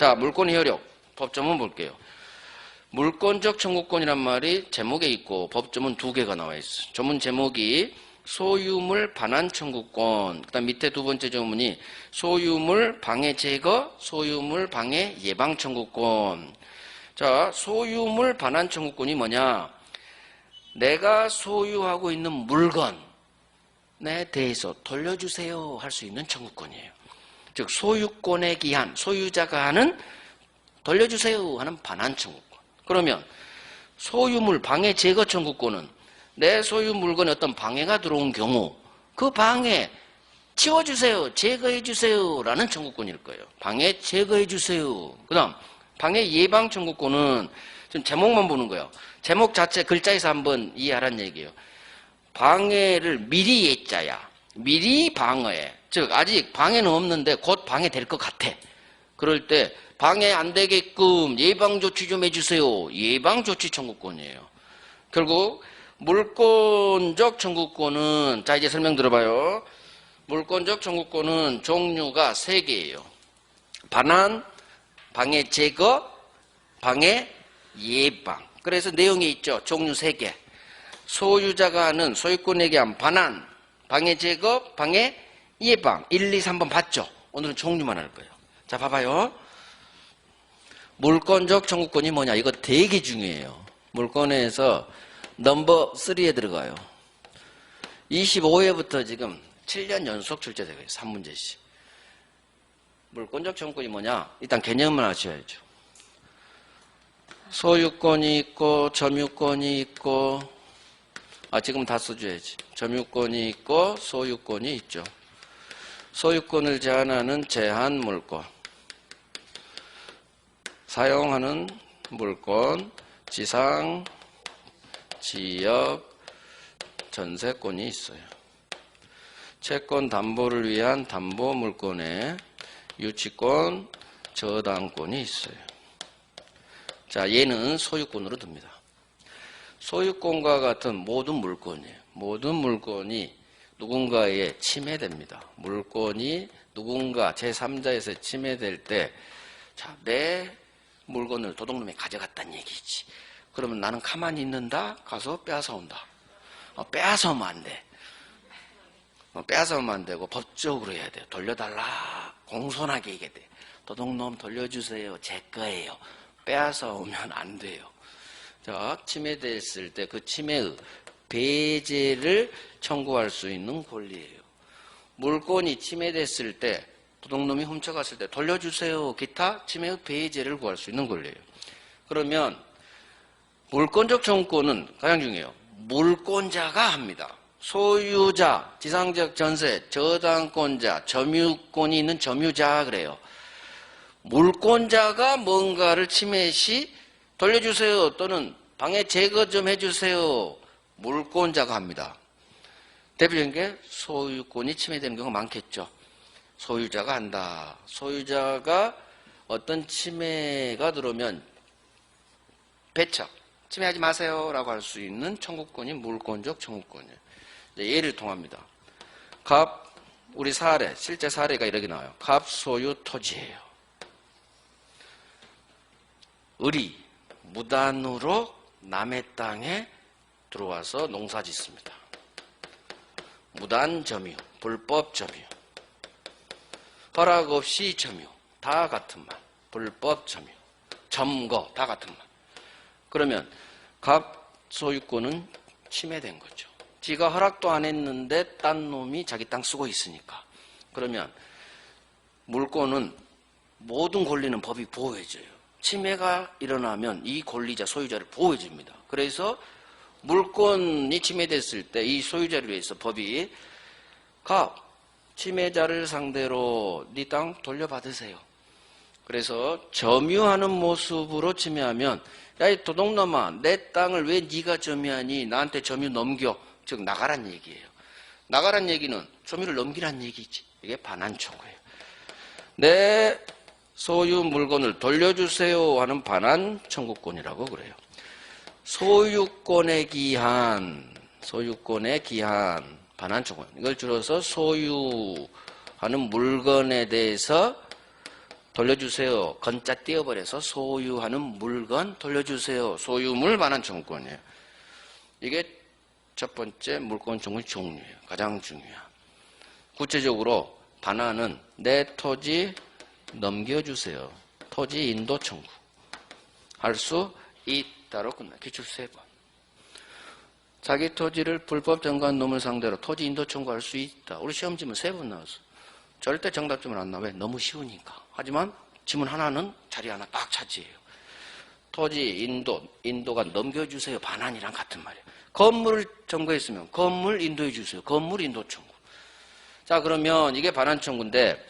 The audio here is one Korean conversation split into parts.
자, 물권의 효력. 법조문 볼게요. 물권적 청구권이란 말이 제목에 있고 법조문 2개가 나와 있어. 조문 제목이 소유물 반환 청구권. 그다음 밑에 두 번째 조문이 소유물 방해 제거, 소유물 방해 예방 청구권. 자, 소유물 반환 청구권이 뭐냐? 내가 소유하고 있는 물건에 대해서 돌려주세요 할 수 있는 청구권이에요. 즉 소유권의 기한, 소유자가 하는 돌려주세요 하는 반환 청구권. 그러면 소유물 방해 제거 청구권은 내 소유 물건에 어떤 방해가 들어온 경우 그 방해 치워주세요, 제거해주세요 라는 청구권일 거예요. 방해 제거해주세요. 그 다음 방해 예방 청구권은 지금 제목만 보는 거예요. 제목 자체 글자에서 한번 이해하라는 얘기예요. 방해를 미리 예자야. 미리 방어해. 즉 아직 방해는 없는데 곧 방해될 것 같아. 그럴 때 방해 안 되게끔 예방조치 좀 해주세요. 예방조치 청구권이에요. 결국 물권적 청구권은, 자 이제 설명 들어봐요. 물권적 청구권은 종류가 3개예요. 반환, 방해 제거, 방해 예방. 그래서 내용이 있죠. 종류 3개. 소유자가 하는 소유권에게 한 반환, 방해 제거, 방해 예방. 1, 2, 3번 봤죠? 오늘은 종류만 할 거예요. 자 봐봐요. 물권적 청구권이 뭐냐? 이거 되게 중요해요. 물권에서 넘버 3에 들어가요. 25회부터 지금 7년 연속 출제되고 있어요. 3문제씩. 물권적 청구권이 뭐냐? 일단 개념만 아셔야죠. 소유권이 있고 점유권이 있고, 지금 다 써줘야지. 점유권이 있고 소유권이 있죠. 소유권을 제한하는 제한 물권, 사용하는 물권, 지상, 지역, 전세권이 있어요. 채권 담보를 위한 담보 물권에 유치권, 저당권이 있어요. 자, 얘는 소유권으로 듭니다. 소유권과 같은 모든 물권이에요. 모든 물권이 누군가에 침해됩니다. 물권이 누군가 제3자에서 침해될 때, 자, 내 물건을 도둑놈이 가져갔다는 얘기지. 그러면 나는 가만히 있는다? 가서 빼앗아온다. 빼앗아오면 안 돼. 빼앗아오면 안 되고 법적으로 해야 돼요. 돌려달라. 공손하게 얘기해야 돼. 도둑놈 돌려주세요. 제 거예요. 빼앗아오면 안 돼요. 자, 침해됐을 때 그 침해의 배제를 청구할 수 있는 권리예요. 물건이 침해됐을 때, 도둑놈이 훔쳐갔을 때 돌려주세요. 기타 침해의 배제를 구할 수 있는 권리예요. 그러면 물권적 청구권은 가장 중요해요. 물권자가 합니다. 소유자, 지상적 전세, 저당권자, 점유권이 있는 점유자 그래요. 물권자가 뭔가를 침해 시 돌려주세요 또는 방해 제거 좀 해주세요. 물권자가 합니다. 대표적인 게 소유권이 침해되는 경우가 많겠죠. 소유자가 한다. 소유자가 어떤 침해가 들어오면 배척, 침해하지 마세요 라고 할 수 있는 청구권이 물권적 청구권이에요. 예를 통합니다. 우리 사례, 실제 사례가 이렇게 나와요. 갑소유 토지예요. 을이 무단으로 남의 땅에 들어와서 농사 짓습니다. 무단 점유, 불법 점유, 허락 없이 점유, 다 같은 말. 불법 점유, 점거, 다 같은 말. 그러면 갑소유권은 침해된 거죠. 지가 허락도 안 했는데 딴 놈이 자기 땅 쓰고 있으니까. 그러면 물권은 모든 권리는 법이 보호해줘요. 침해가 일어나면 이 권리자, 소유자를 보호해줍니다. 그래서 물권이 침해됐을 때 이 소유자를 위해서 법이 침해자를 상대로 네 땅 돌려받으세요. 그래서 점유하는 모습으로 침해하면 야, 이 도둑놈아, 내 땅을 왜 네가 점유하니? 나한테 점유 넘겨. 즉 나가란 얘기예요. 나가란 얘기는 점유를 넘기란 얘기지. 이게 반환 청구예요. 내 소유 물건을 돌려주세요 하는 반환 청구권이라고 그래요. 소유권의 기한, 반환 청구권. 이걸 줄여서 소유하는 물건에 대해서 돌려주세요. 건자 띄어버려서 소유하는 물건 돌려주세요. 소유물 반환 청구권이에요. 이게 첫 번째 물권 청구의 종류예요. 가장 중요한. 구체적으로 반환은 내 토지 넘겨주세요. 토지 인도 청구 할 수 있다로 끝나. 기출 3번. 자기 토지를 불법 점거한 놈을 상대로 토지 인도 청구할 수 있다. 우리 시험 지문 3번 나왔어. 절대 정답 지문 안 나와. 왜? 너무 쉬우니까. 하지만 지문 하나는 자리 하나 딱 차지해요. 토지 인도가 넘겨주세요. 반환이랑 같은 말이에요. 건물을 점거했으면 건물 인도해주세요. 건물 인도 청구. 자, 그러면 이게 반환 청구인데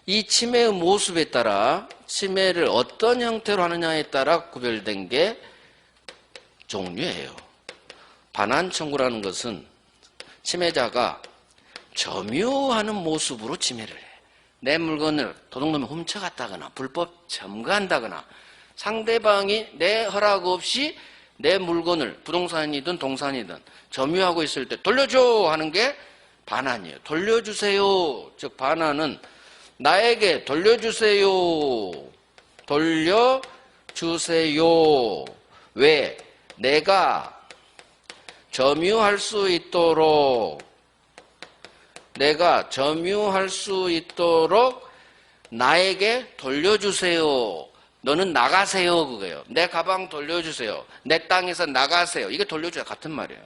이 침해의 모습에 따라 침해를 어떤 형태로 하느냐에 따라 구별된 게 종류예요. 반환 청구라는 것은 침해자가 점유하는 모습으로 침해를 해. 내 물건을 도둑놈이 훔쳐갔다거나 불법 점거한다거나 상대방이 내 허락 없이 내 물건을 부동산이든 동산이든 점유하고 있을 때 돌려줘 하는 게 반환이에요. 돌려주세요. 즉 반환은 나에게 돌려주세요. 돌려주세요. 왜? 내가 점유할 수 있도록 나에게 돌려주세요. 너는 나가세요. 그거예요. 내 가방 돌려주세요. 내 땅에서 나가세요. 이게 돌려줘야 같은 말이에요.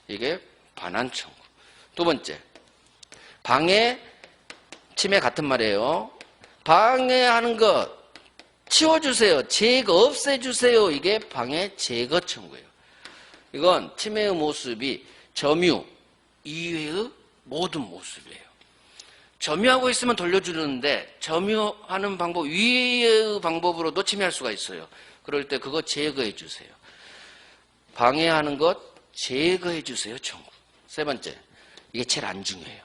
이게 반환 청구. 두 번째, 방해, 침해 같은 말이에요. 방해하는 것 치워주세요. 제거, 없애주세요. 이게 방해, 제거 청구예요. 이건 침해의 모습이 점유 이외의 모든 모습이에요. 점유하고 있으면 돌려주는데 점유하는 방법 위의 방법으로도 침해할 수가 있어요. 그럴 때 그거 제거해 주세요. 방해하는 것 제거해 주세요. 청구. 세 번째, 이게 제일 안 중요해요.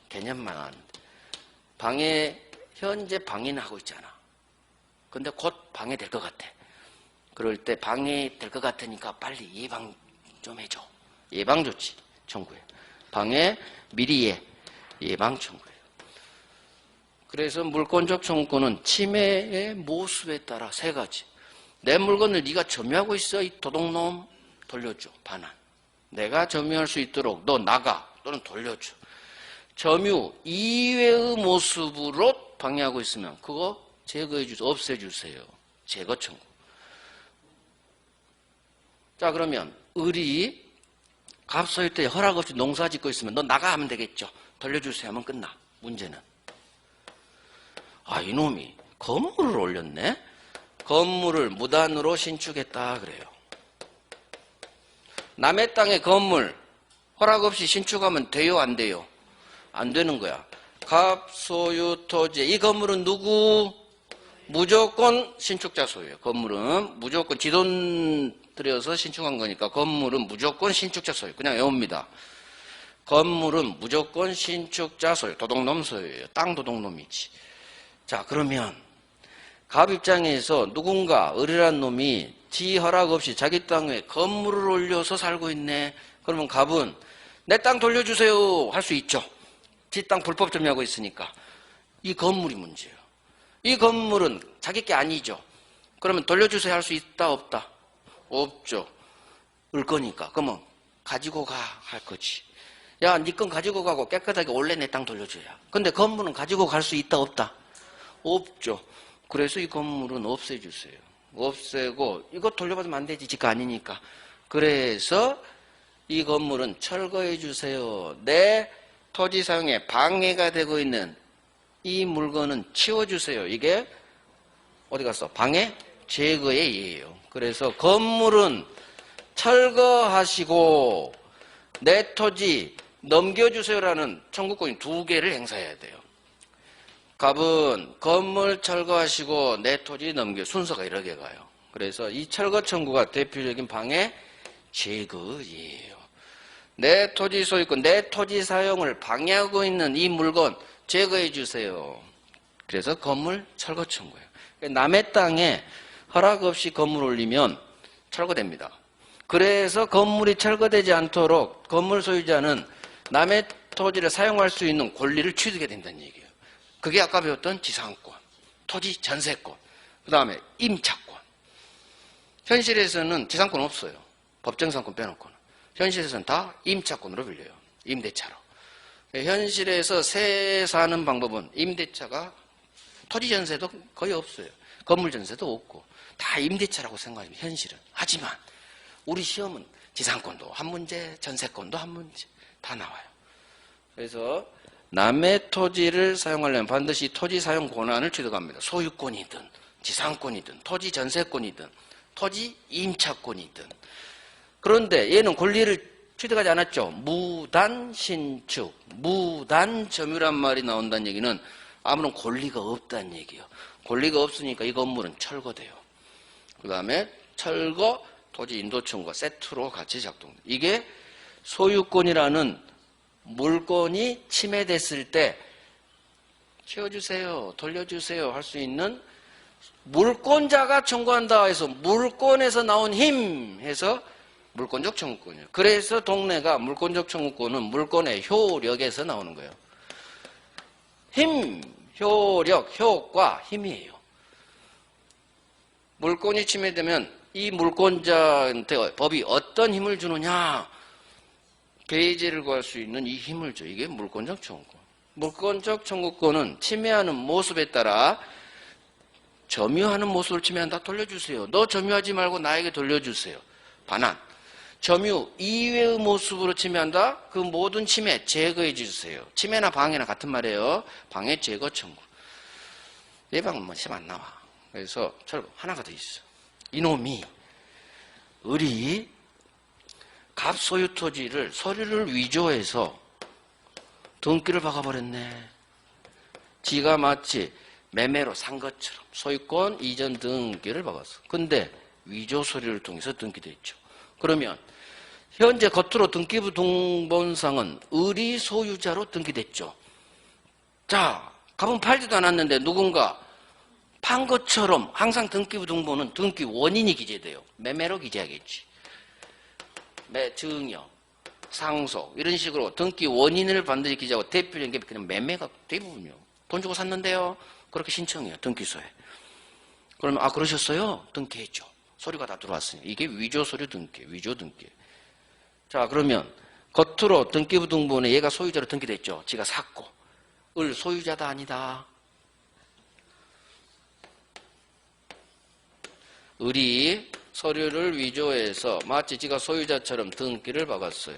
개념만 아는데. 현재 방해는 하고 있잖아. 근데 곧 방해될 것 같아. 그럴 때 방해될 것 같으니까 빨리 예방 좀 해줘. 예방조치 청구해요. 방해 미리 예방 청구예요. 그래서 물권적 청구권은 침해의 모습에 따라 3가지. 내 물건을 네가 점유하고 있어. 이 도둑놈 돌려줘. 반환. 내가 점유할 수 있도록 너 나가. 또는 돌려줘. 점유 이외의 모습으로 방해하고 있으면 그거 제거해 주세요. 없애주세요. 제거 청구. 자, 그러면 을이 갑소유 때 허락 없이 농사 짓고 있으면 너 나가 하면 되겠죠. 돌려주세요 하면 끝나. 문제는. 아, 이놈이 건물을 올렸네. 건물을 무단으로 신축했다 그래요. 남의 땅에 건물 허락 없이 신축하면 돼요, 안 돼요? 안 되는 거야. 갑소유 토지. 이 건물은 누구? 무조건 신축자 소유예요. 건물은 무조건 지돈 들여서 신축한 거니까 건물은 무조건 신축자 소유. 그냥 외웁니다. 건물은 무조건 신축자 소유. 도둑놈 소유예요. 땅 도둑놈이지. 자, 그러면 갑 입장에서 누군가 을이란 놈이 지 허락 없이 자기 땅에 건물을 올려서 살고 있네. 그러면 갑은 내 땅 돌려주세요 할 수 있죠. 지 땅 불법 점유하고 있으니까. 이 건물이 문제예요. 이 건물은 자기 게 아니죠. 그러면 돌려주세요 할 수 있다 없다? 없죠. 을 거니까. 그러면 가지고 가 할 거지. 야, 네 건 가지고 가고 깨끗하게 원래 내 땅 돌려줘야. 근데 건물은 가지고 갈 수 있다 없다? 없죠. 그래서 이 건물은 없애주세요. 없애고 이거 돌려받으면 안 되지. 지가 아니니까. 그래서 이 건물은 철거해 주세요. 내 토지 사용에 방해가 되고 있는 이 물건은 치워주세요. 이게 어디 갔어? 방해? 제거의 예예요. 그래서 건물은 철거하시고 내 토지 넘겨주세요라는 청구권이 2개를 행사해야 돼요. 갑은 건물 철거하시고 내 토지 넘겨 순서가 이렇게 가요. 그래서 이 철거 청구가 대표적인 방해 제거예요. 내 토지 소유권, 내 토지 사용을 방해하고 있는 이 물건 제거해 주세요. 그래서 건물 철거 청구예요. 남의 땅에 허락 없이 건물 올리면 철거됩니다. 그래서 건물이 철거되지 않도록 건물 소유자는 남의 토지를 사용할 수 있는 권리를 취득해야 된다는 얘기예요. 그게 아까 배웠던 지상권, 토지 전세권, 그 다음에 임차권. 현실에서는 지상권 없어요. 법정상권 빼놓고는. 현실에서는 다 임차권으로 빌려요. 임대차로. 현실에서 세 사는 방법은 임대차가 토지 전세도 거의 없어요. 건물 전세도 없고 다 임대차라고 생각하면 현실은. 하지만 우리 시험은 지상권도 한 문제, 전세권도 한 문제 다 나와요. 그래서 남의 토지를 사용하려면 반드시 토지 사용 권한을 취득합니다. 소유권이든 지상권이든 토지 전세권이든 토지 임차권이든. 그런데 얘는 권리를 취득하지 않았죠. 무단 신축, 무단 점유란 말이 나온다는 얘기는 아무런 권리가 없다는 얘기예요. 권리가 없으니까 이 건물은 철거돼요. 그 다음에 철거, 토지 인도청구가 세트로 같이 작동돼요. 이게 소유권이라는 물건이 침해됐을 때 치워주세요, 돌려주세요 할 수 있는 물권자가 청구한다 해서 물권에서 나온 힘 해서 물권적 청구권이에요. 그래서 동네가 물권적 청구권은 물권의 효력에서 나오는 거예요. 힘, 효력, 효과, 힘이에요. 물권이 침해되면 이 물권자한테 법이 어떤 힘을 주느냐, 배제를 구할 수 있는 이 힘을 줘. 이게 물권적 청구권. 물권적 청구권은 침해하는 모습에 따라 점유하는 모습을 침해한다. 돌려주세요. 너 점유하지 말고 나에게 돌려주세요. 반환. 점유 이외의 모습으로 침해한다. 그 모든 침해 제거해 주세요. 침해나 방해나 같은 말이에요. 방해 제거 청구. 예방은 뭐 시험 안 나와. 그래서 하나가 더 있어. 이놈이 우리 갑소유 토지를 서류를 위조해서 등기를 박아버렸네. 지가 마치 매매로 산 것처럼 소유권 이전 등기를 박았어. 근데 위조 서류를 통해서 등기됐죠. 그러면 현재 겉으로 등기부 등본상은 의리 소유자로 등기됐죠. 자, 갑은 팔지도 않았는데 누군가 판 것처럼 항상 등기부 등본은 등기 원인이 기재돼요. 매매로 기재하겠지. 증여, 상속 이런 식으로 등기 원인을 반드시 기재하고 대표적인 게 그냥 매매가 대부분이요. 돈 주고 샀는데요. 그렇게 신청해요. 등기소에. 그러면 그러셨어요? 등기했죠. 서류가 다 들어왔으니 이게 위조 서류 등기, 위조 등기. 자, 그러면 겉으로 등기부 등본에 얘가 소유자로 등기됐죠. 지가 샀고 을 소유자다 아니다. 을이 서류를 위조해서 마치 지가 소유자처럼 등기를 박았어요.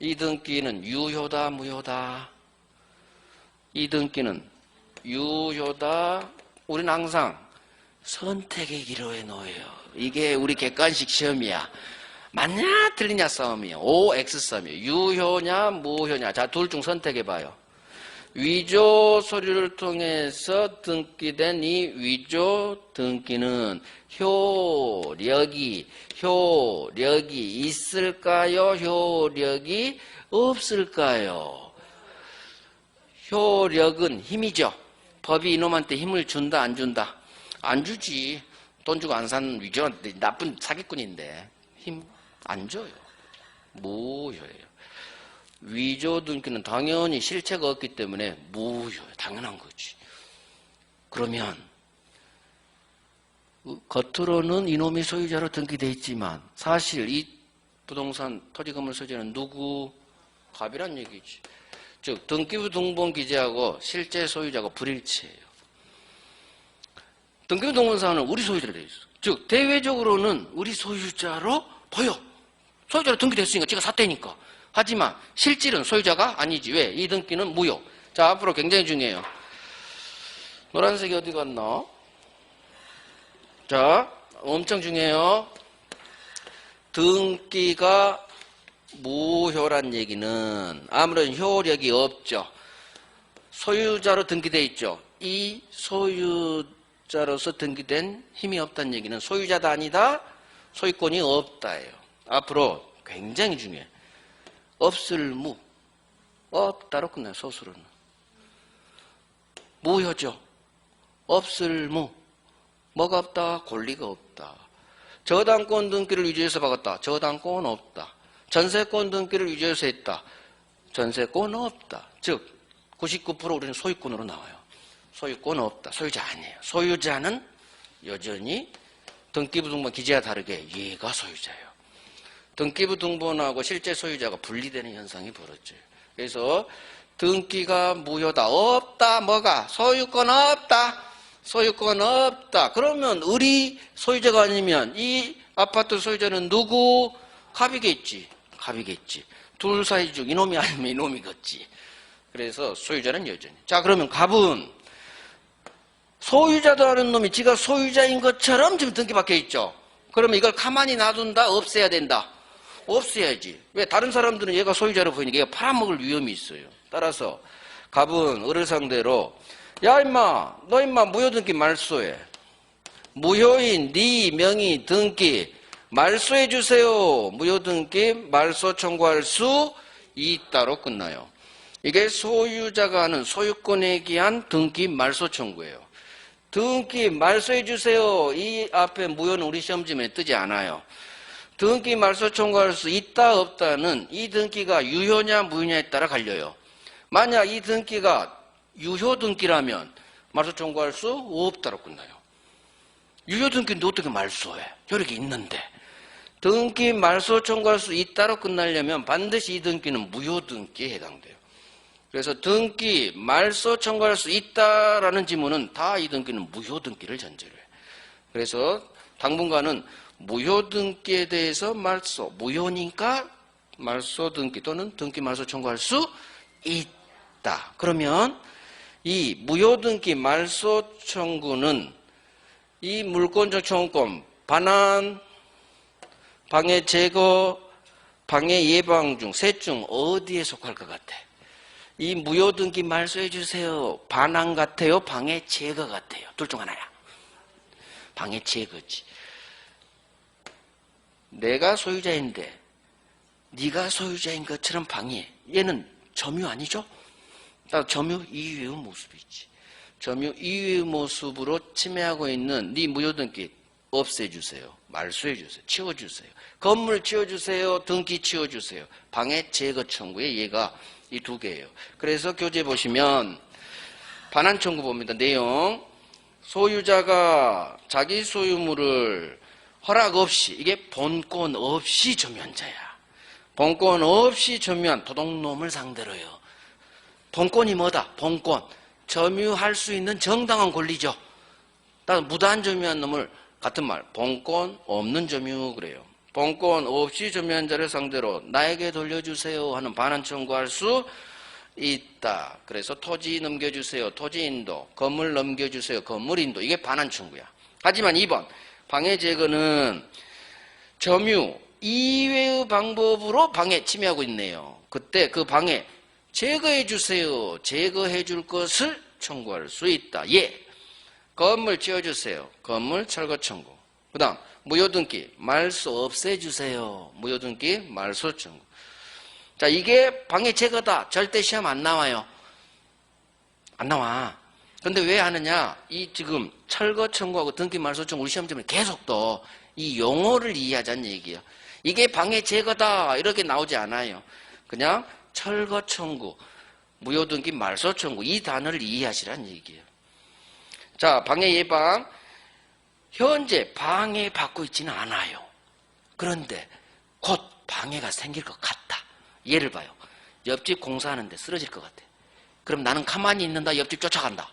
이 등기는 유효다, 무효다? 이 등기는 유효다. 우리는 항상 선택의 기로에 놓여요. 이게 우리 객관식 시험이야. 맞냐 틀리냐 싸움이야. OX 싸움이에요. 유효냐 무효냐. 자, 둘 중 선택해봐요. 위조 서류를 통해서 등기된 이 위조 등기는 효력이 있을까요? 효력이 없을까요? 효력은 힘이죠. 법이 이놈한테 힘을 준다 안 준다? 안 주지. 돈 주고 안 산 위조한테 나쁜 사기꾼인데 힘 안 줘요. 무효예요. 위조 등기는 당연히 실체가 없기 때문에 무효예요. 당연한 거지. 그러면 겉으로는 이놈이 소유자로 등기되어 있지만 사실 이 부동산 토지 건물 소유자는 누구? 갑이란 얘기지. 즉 등기부 등본 기재하고 실제 소유자가 불일치해요. 등기부 등본상은 우리 소유자로 되어 있어. 즉 대외적으로는 우리 소유자로 보여. 소유자로 등기됐으니까 지가 샀다니까. 하지만 실질은 소유자가 아니지. 왜? 이 등기는 무효. 자, 앞으로 굉장히 중요해요. 노란색이 어디 갔나? 자, 엄청 중요해요. 등기가 무효란 얘기는 아무런 효력이 없죠. 소유자로 등기되어 있죠. 이 소유자로서 등기된 힘이 없다는 얘기는 소유자다 아니다? 소유권이 없다예요. 앞으로 굉장히 중요해. 없을 무. 없다로 끝나요. 소수로는. 무효죠. 없을 무. 뭐가 없다? 권리가 없다. 저당권 등기를 위조해서 박았다. 저당권 없다. 전세권 등기를 위조해서 했다. 전세권 없다. 즉 99% 우리는 소유권으로 나와요. 소유권 없다. 소유자 아니에요. 소유자는 여전히 등기부등본 기재와 다르게 얘가 소유자예요. 등기부등본하고 실제 소유자가 분리되는 현상이 벌어져요. 그래서 등기가 무효다. 없다. 뭐가? 소유권 없다. 소유권 없다. 그러면 을이 소유자가 아니면 이 아파트 소유자는 누구? 갑이겠지. 갑이겠지. 둘 사이 중 이놈이 아니면 이놈이겠지. 그래서 소유자는 여전히. 자, 그러면 갑은 소유자도 아는 놈이 지가 소유자인 것처럼 지금 등기 박혀 있죠. 그러면 이걸 가만히 놔둔다? 없애야 된다? 없애야지. 왜? 다른 사람들은 얘가 소유자로 보이니까 얘가 팔아먹을 위험이 있어요. 따라서 갑은 을을 상대로 야 임마 너 임마 무효등기 말소해. 무효인 네 명의 등기 말소해 주세요. 무효등기 말소 청구할 수 있다로 끝나요. 이게 소유자가 하는 소유권에 기한 등기 말소 청구예요. 등기 말소해 주세요. 이 앞에 무효는 우리 시험지에 뜨지 않아요. 등기 말소 청구할 수 있다 없다는 이 등기가 유효냐 무효냐에 따라 갈려요. 만약 이 등기가 유효 등기라면 말소 청구할 수 없다로 끝나요. 유효 등기인데 어떻게 말소해? 여력이 있는데. 등기 말소 청구할 수 있다로 끝나려면 반드시 이 등기는 무효 등기에 해당돼요. 그래서 등기 말소 청구할 수 있다라는 지문은 다 이 등기는 무효 등기를 전제로 해요. 그래서 당분간은 무효 등기에 대해서 말소, 무효니까 말소 등기 또는 등기 말소 청구할 수 있다. 그러면 이 무효 등기 말소 청구는 이 물권적 청구권, 반환, 방해 제거, 방해 예방 중 셋 중 어디에 속할 것 같아? 이 무효 등기 말소해 주세요. 반환 같아요? 방해 제거 같아요? 둘 중 하나야. 방해 제거지. 내가 소유자인데 네가 소유자인 것처럼 방해. 얘는 점유 아니죠? 점유 이외의 모습이지. 점유 이외의 모습으로 침해하고 있는 네 무효 등기 없애주세요. 말소해주세요. 치워주세요. 건물 치워주세요. 등기 치워주세요. 방해 제거 청구에 얘가 이 두 개예요. 그래서 교재 보시면 반환 청구 봅니다. 내용. 소유자가 자기 소유물을 허락 없이, 이게 본권 없이 점유한 자야. 본권 없이 점유한 도둑놈을 상대로요. 본권이 뭐다? 본권. 점유할 수 있는 정당한 권리죠. 무단 점유한 놈을 같은 말, 본권 없는 점유 그래요. 본권 없이 점유한 자를 상대로 나에게 돌려주세요 하는 반환 청구할 수 있다. 그래서 토지 넘겨주세요. 토지인도. 건물 넘겨주세요. 건물인도. 이게 반환 청구야. 하지만 2번 방해 제거는 점유 이외의 방법으로 방해 침해하고 있네요. 그때 그 방해 제거해 주세요. 제거해 줄 것을 청구할 수 있다. 예. 건물 지어주세요. 건물 철거 청구. 그 다음 무효등기 말소 없애주세요. 무효등기 말소 청구. 자, 이게 방해 제거다. 절대 시험 안 나와요. 안 나와. 근데 왜 하느냐? 이 지금 철거 청구하고 등기 말소 청구 우리 시험점에 계속 또 이 용어를 이해하자는 얘기예요. 이게 방해 제거다 이렇게 나오지 않아요. 그냥 철거 청구, 무효등기 말소 청구 이 단어를 이해하시라는 얘기예요. 자, 방해 예방. 현재 방해받고 있지는 않아요. 그런데 곧 방해가 생길 것 같다. 예를 봐요. 옆집 공사하는데 쓰러질 것 같아. 그럼 나는 가만히 있는다. 옆집 쫓아간다.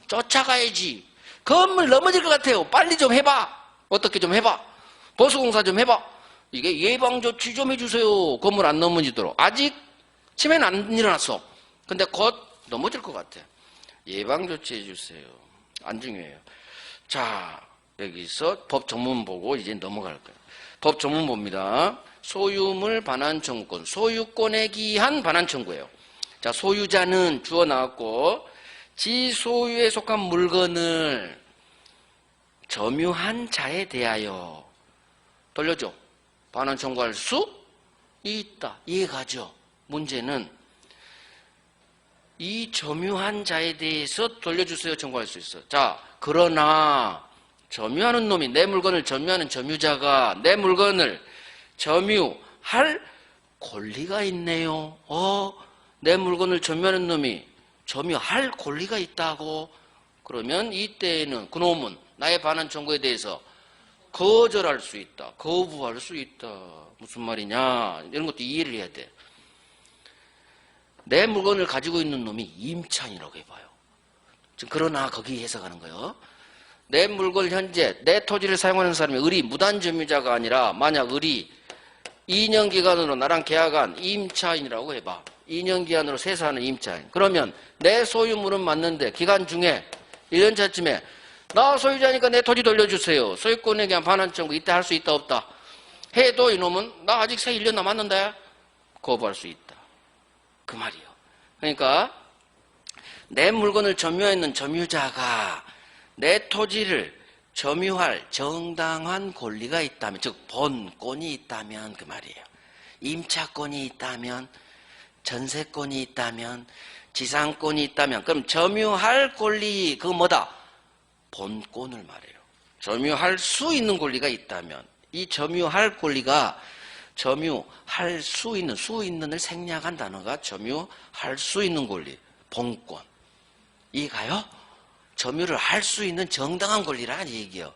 쫓아가야지. 건물 넘어질 것 같아요. 빨리 좀 해봐. 어떻게 좀 해봐. 보수공사 좀 해봐. 이게 예방조치 좀 해주세요. 건물 안 넘어지도록. 아직 침해는 안 일어났어. 근데 곧 넘어질 것 같아. 예방조치 해주세요. 안 중요해요. 자, 여기서 법 전문 보고 이제 넘어갈 거예요. 법 전문 봅니다. 소유물 반환 청구권. 소유권에 기한 반환 청구예요. 자, 소유자는 주어 나왔고 지 소유에 속한 물건을 점유한 자에 대하여 돌려줘. 반환 청구할 수 있다. 이해가죠? 문제는 이 점유한 자에 대해서 돌려주세요 청구할 수 있어. 자, 그러나 점유하는 놈이 내 물건을 점유하는 점유자가 내 물건을 점유할 권리가 있네요. 내 물건을 점유하는 놈이 점유할 권리가 있다고. 그러면 이때에는 그놈은 나의 반환 청구에 대해서 거절할 수 있다, 거부할 수 있다. 무슨 말이냐, 이런 것도 이해를 해야 돼. 내 물건을 가지고 있는 놈이 임차인이라고 해봐요. 그러나 거기 해석하는 거예요. 내 물건을 현재 내 토지를 사용하는 사람이 을이 무단점유자가 아니라 만약 을이 2년 기간으로 나랑 계약한 임차인이라고 해봐. 2년 기간으로 세사하는 임차인. 그러면 내 소유물은 맞는데 기간 중에 1년 차쯤에 나 소유자니까 내 토지 돌려주세요. 소유권에 대한 반환 청구 이때 할 수 있다 없다? 해도 이놈은 나 아직 세 1년 남았는데 거부할 수 있다. 그 말이요. 그러니까 내 물건을 점유하는 점유자가 내 토지를 점유할 정당한 권리가 있다면, 즉 본권이 있다면 그 말이에요. 임차권이 있다면, 전세권이 있다면, 지상권이 있다면, 그럼 점유할 권리 그거 뭐다? 본권을 말해요. 점유할 수 있는 권리가 있다면 이 점유할 권리가 점유할 수 있는, 수 있는을 생략한 단어가 점유할 수 있는 권리, 본권. 이가요? 점유를 할 수 있는 정당한 권리라는 얘기예요.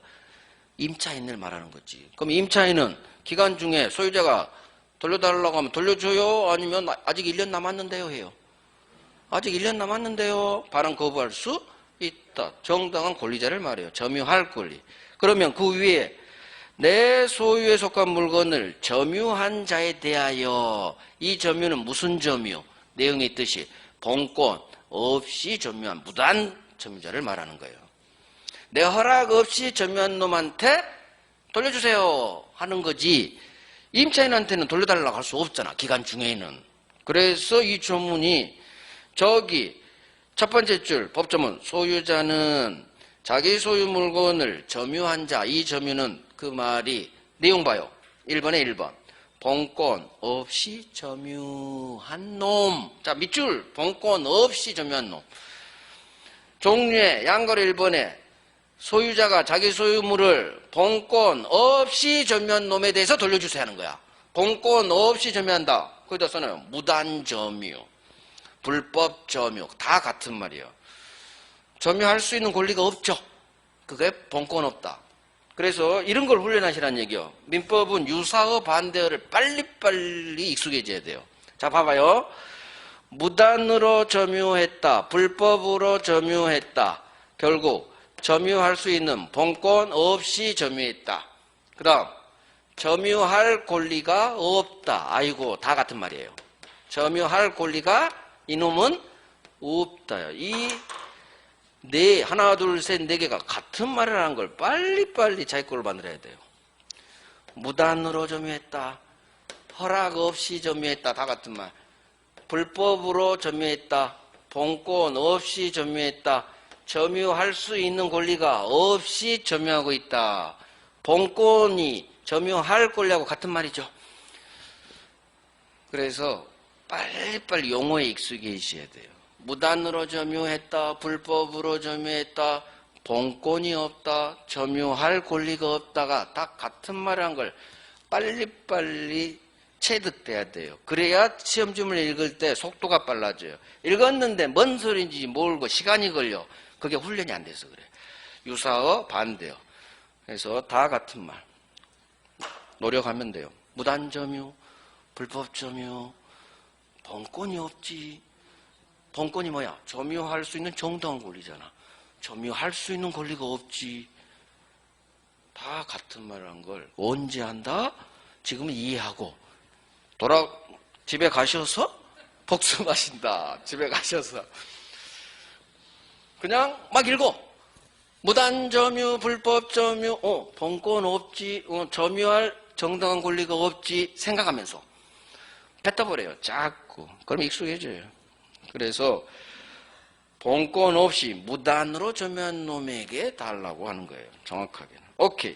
임차인을 말하는 거지. 그럼 임차인은 기간 중에 소유자가 돌려달라고 하면 돌려줘요? 아니면 아직 1년 남았는데요? 해요. 아직 1년 남았는데요? 반환 거부할 수 있다. 정당한 권리자를 말해요. 점유할 권리. 그러면 그 위에 내 소유에 속한 물건을 점유한 자에 대하여, 이 점유는 무슨 점유? 내용에 있듯이 본권 없이 점유한 무단 점유자를 말하는 거예요. 내 허락 없이 점유한 놈한테 돌려주세요 하는 거지 임차인한테는 돌려달라고 할 수 없잖아, 기간 중에는. 그래서 이 조문이 저기 첫 번째 줄 법조문, 소유자는 자기 소유 물건을 점유한 자, 이 점유는 그 말이 내용 봐요. 1번에 1번. 본권 없이 점유한 놈. 자, 밑줄 본권 없이 점유한 놈. 종류의 양거래 1번에 소유자가 자기 소유물을 본권 없이 점유한 놈에 대해서 돌려주세요 하는 거야. 본권 없이 점유한다. 거기다 써놔요. 무단 점유, 불법 점유 다 같은 말이에요. 점유할 수 있는 권리가 없죠. 그게 본권 없다. 그래서 이런 걸 훈련하시라는 얘기요. 민법은 유사어 반대어를 빨리빨리 익숙해져야 돼요. 자, 봐봐요. 무단으로 점유했다, 불법으로 점유했다. 결국 점유할 수 있는 본권 없이 점유했다. 그 다음 점유할 권리가 없다. 아이고, 다 같은 말이에요. 점유할 권리가 이놈은 없다요. 이 네, 하나, 둘, 셋, 네 개가 같은 말을 하는 걸 빨리빨리 자기 걸로 만들어야 돼요. 무단으로 점유했다, 허락 없이 점유했다, 다 같은 말. 불법으로 점유했다, 본권 없이 점유했다, 점유할 수 있는 권리가 없이 점유하고 있다. 본권이 점유할 권리하고 같은 말이죠. 그래서 빨리빨리 용어에 익숙해지셔야 돼요. 무단으로 점유했다, 불법으로 점유했다, 본권이 없다, 점유할 권리가 없다가 다 같은 말을 한 걸 빨리빨리 체득돼야 돼요. 그래야 시험지문을 읽을 때 속도가 빨라져요. 읽었는데 뭔 소리인지 모르고 시간이 걸려. 그게 훈련이 안 돼서 그래. 유사어 반대어. 그래서 다 같은 말. 노력하면 돼요. 무단 점유, 불법 점유, 본권이 없지. 본권이 뭐야? 점유할 수 있는 정당한 권리잖아. 점유할 수 있는 권리가 없지. 다 같은 말을 한 걸 언제 한다? 지금은 이해하고 집에 가셔서 복습하신다. 집에 가셔서 그냥 막 읽어. 무단 점유, 불법 점유, 본권 없지, 점유할 정당한 권리가 없지 생각하면서 뱉어버려요. 자꾸. 그럼 익숙해져요. 그래서 본권 없이 무단으로 점유한 놈에게 달라고 하는 거예요. 정확하게는. 오케이.